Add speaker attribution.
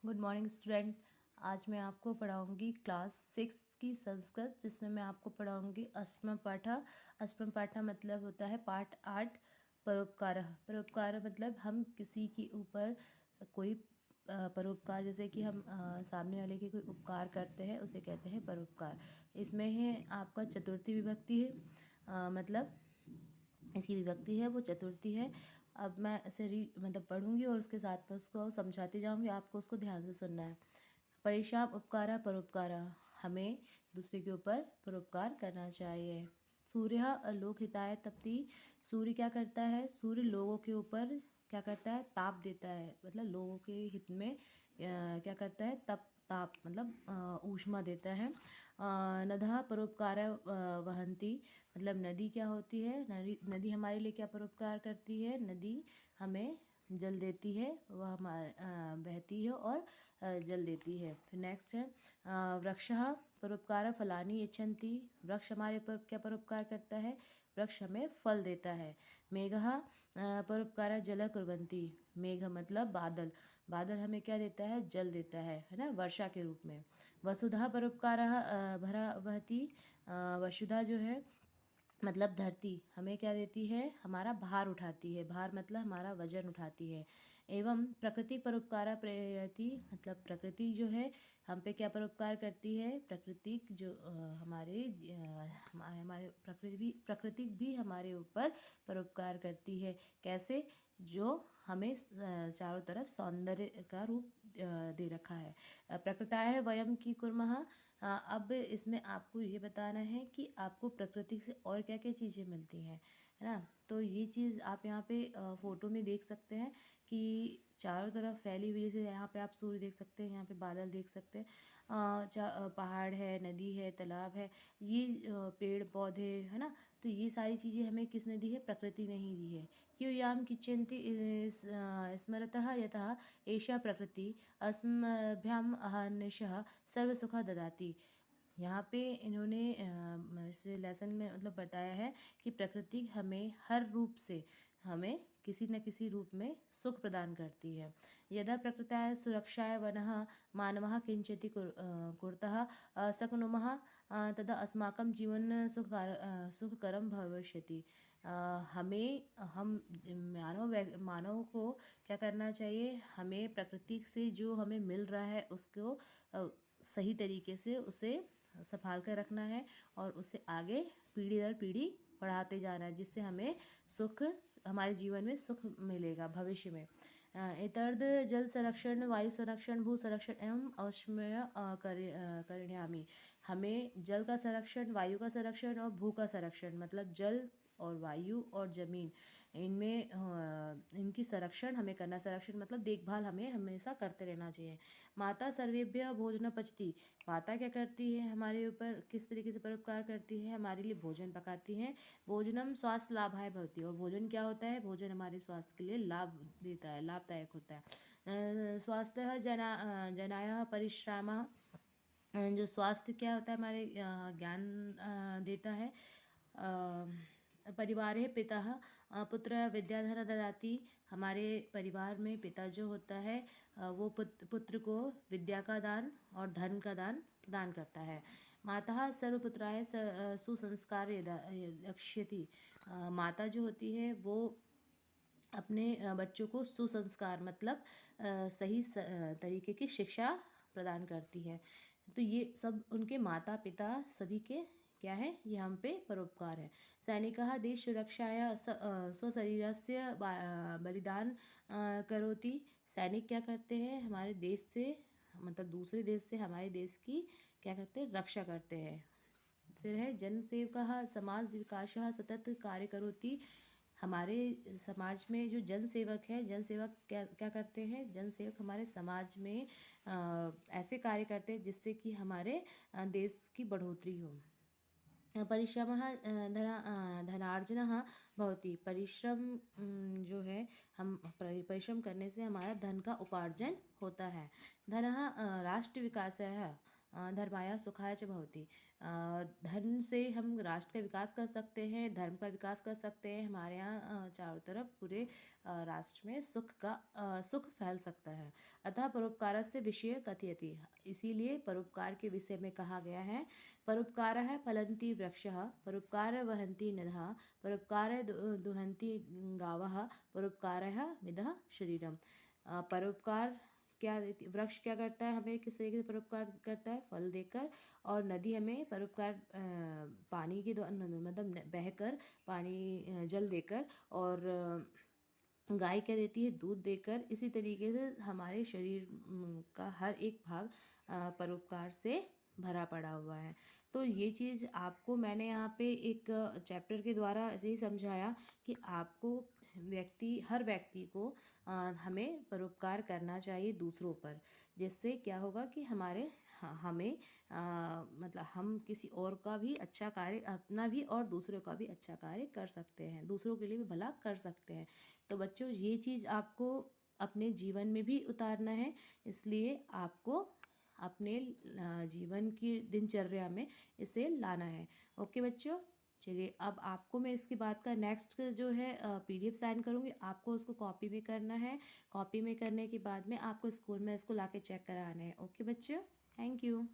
Speaker 1: Good morning student. आज मैं आपको पढ़ाऊंगी क्लास 6 की संस्कृत, जिसमें मैं आपको पढ़ाऊंगी अष्टम पाठा। अष्टम पाठा मतलब होता है पाठ 8 परोपकार। परोपकार मतलब हम किसी के ऊपर कोई परोपकार, जैसे कि हम सामने वाले के कोई उपकार करते हैं, उसे कहते हैं परोपकार। इसमें है आपका चतुर्थी विभक्ति है, मतलब इसकी विभक्ति है वो चतुर्थी है। अब मैं इसे मतलब पढ़ूंगी और उसके साथ में उसको समझाती जाऊंगी, आपको उसको ध्यान से सुनना है। परिश्रम उपकारा परोपकारा, हमें दूसरे के ऊपर परोपकार करना चाहिए। सूर्य लोक हिताय तपति, सूर्य क्या करता है? सूर्य लोगों के ऊपर क्या करता है? ताप देता है, मतलब लोगों के हित में क्या करता है? ताप मतलब ऊष्मा देता है। नदः परोपकार वहंती, मतलब नदी क्या होती है? नदी हमारे लिए क्या परोपकार करती है? नदी हमें जल देती है, वह हमारे बहती है और जल देती है। फिर नेक्स्ट है वृक्षः परोपकार फलानि यच्छन्ति, वृक्ष हमारे पर क्या परोपकार करता है? वृक्ष हमें फल देता है। मेघः परोपकार जल कुर्वन्ति, मेघ मतलब बादल, बादल हमें क्या देता है? जल देता है ना, वर्षा के रूप में। वसुधा परोपकारः भरा वहति, वसुधा जो है मतलब धरती हमें क्या देती है? हमारा भार उठाती है, भार मतलब हमारा वजन उठाती है। एवं प्रकृति परोपकारा प्रेयति, मतलब प्रकृति जो है हम पे क्या परोपकार करती है? प्रकृति जो हमारे प्रकृति भी हमारे ऊपर परोपकार करती है। कैसे? जो हमें चारों तरफ सौंदर्य का रूप दे रखा है। प्रकृताय वयम की कुर्मः, अब इसमें आपको ये बताना है कि आपको प्रकृति से और क्या क्या चीज़ें मिलती हैं, है ना। तो ये चीज़ आप यहाँ पे फ़ोटो में देख सकते हैं कि चारों तरफ फैली हुई, जैसे यहाँ पे आप सूर्य देख सकते हैं, यहाँ पे बादल देख सकते हैं, पहाड़ है, नदी है, तालाब है, ये पेड़ पौधे, है ना। तो ये सारी चीज़ें हमें किसने दी है? प्रकृति ने ही दी है। क्यों याम किंचन्ति स्मरतः यतः एषा प्रकृति अस्मभ्याम अहर्निशः सर्वसुख ददाति। यहाँ पे इन्होंने इस लेसन में मतलब बताया है कि प्रकृति हमें हर रूप से हमें किसी न किसी रूप में सुख प्रदान करती है। यदा प्रकृताय सुरक्षाय वनः मानवः किंचिति कुर्तः शक्नुमः तदा अस्माकं जीवन सुखकरं भविष्यति। हमें हम मानव को क्या करना चाहिए? हमें प्रकृति से जो हमें मिल रहा है उसको सही तरीके से उसे संभाल कर रखना है और उसे आगे पीढ़ी दर पीढ़ी बढ़ाते जाना है, जिससे हमें सुख, हमारे जीवन में सुख मिलेगा भविष्य में। एतर्द जल संरक्षण, वायु संरक्षण, भू संरक्षण एवं अवश्य करिष्यामि। हमें जल का संरक्षण, वायु का संरक्षण और भू का संरक्षण, मतलब जल और वायु और जमीन, इनमें इनकी संरक्षण हमें करना। संरक्षण मतलब देखभाल हमें हमेशा करते रहना चाहिए। माता सर्वेभ्य भोजन पचती, माता क्या करती है? हमारे ऊपर किस तरीके से परोपकार करती है? हमारे लिए भोजन पकाती हैं। भोजनम स्वास्थ्य लाभाय भवति, और भोजन क्या होता है? भोजन हमारे स्वास्थ्य के लिए लाभ देता है, लाभदायक होता है। स्वास्थ्य जनाय परिश्रम, जो स्वास्थ्य क्या होता है? हमारे ज्ञान देता है। परिवार है पिता पुत्र विद्याधन ददाति, हमारे परिवार में पिता जो होता है वो पुत्र को विद्या का दान और धन का दान प्रदान करता है। माता सर्वपुत्राय सुसंस्कार यक्षति, माता जो होती है वो अपने बच्चों को सुसंस्कार मतलब सही तरीके की शिक्षा प्रदान करती है। तो ये सब उनके माता पिता सभी के क्या है? ये हम पे परोपकार है। सैनिकः देश सुरक्षाया स्वशरीरस्य बलिदान करोति, सैनिक क्या करते हैं? हमारे देश से मतलब दूसरे देश से हमारे देश की क्या करते हैं? रक्षा करते हैं। फिर है जनसेवकः समाज विकासः सतत कार्य करोति, हमारे समाज में जो जन सेवक हैं, जन सेवक क्या क्या करते हैं? जन सेवक हमारे समाज में ऐसे कार्य करते हैं जिससे कि हमारे देश की बढ़ोतरी हो। परिश्रमः धनार्जनः भवति, परिश्रम जो है हम परिश्रम करने से हमारा धन का उपार्जन होता है। धनः राष्ट्र विकासः धर्माय सुखाय च भवति। धन से हम राष्ट्र का विकास कर सकते हैं, धर्म का विकास कर सकते हैं। हमारे यहाँ चारों तरफ पूरे राष्ट्र में सुख फैल सकता है। अतः परोपकारस्य विषये कथयति। इसीलिए परोपकार के विषय में कहा गया है, परोपकारः फलन्ति वृक्षः, परोपकारः वहन्ति नद्यः, परोपकारः दुहन्ति गावः, परोपकारः मिदः शरीरम। परोपकार क्या देती, वृक्ष क्या करता है, हमें किस तरीके से परोपकार करता है, फल देकर, और नदी हमें परोपकार पानी के द्वारा, मतलब बहकर पानी जल देकर, और गाय क्या देती है, दूध देकर। इसी तरीके से हमारे शरीर का हर एक भाग परोपकार से भरा पड़ा हुआ है। तो ये चीज़ आपको मैंने यहाँ पे एक चैप्टर के द्वारा ऐसे ही समझाया कि आपको हर व्यक्ति को हमें परोपकार करना चाहिए दूसरों पर, जिससे क्या होगा कि हमें मतलब हम किसी और का भी अच्छा कार्य, अपना भी और दूसरों का भी अच्छा कार्य कर सकते हैं, दूसरों के लिए भी भला कर सकते हैं। तो बच्चों, ये चीज़ आपको अपने जीवन में भी उतारना है, इसलिए आपको अपने जीवन की दिनचर्या में इसे लाना है। ओके बच्चों, चलिए अब आपको मैं इसके बाद का नेक्स्ट जो है पीडीएफ सेंड करूँगी, आपको उसको कॉपी में करना है। कॉपी में करने के बाद में आपको स्कूल में इसको लाके चेक कराना है। ओके बच्चों, थैंक यू।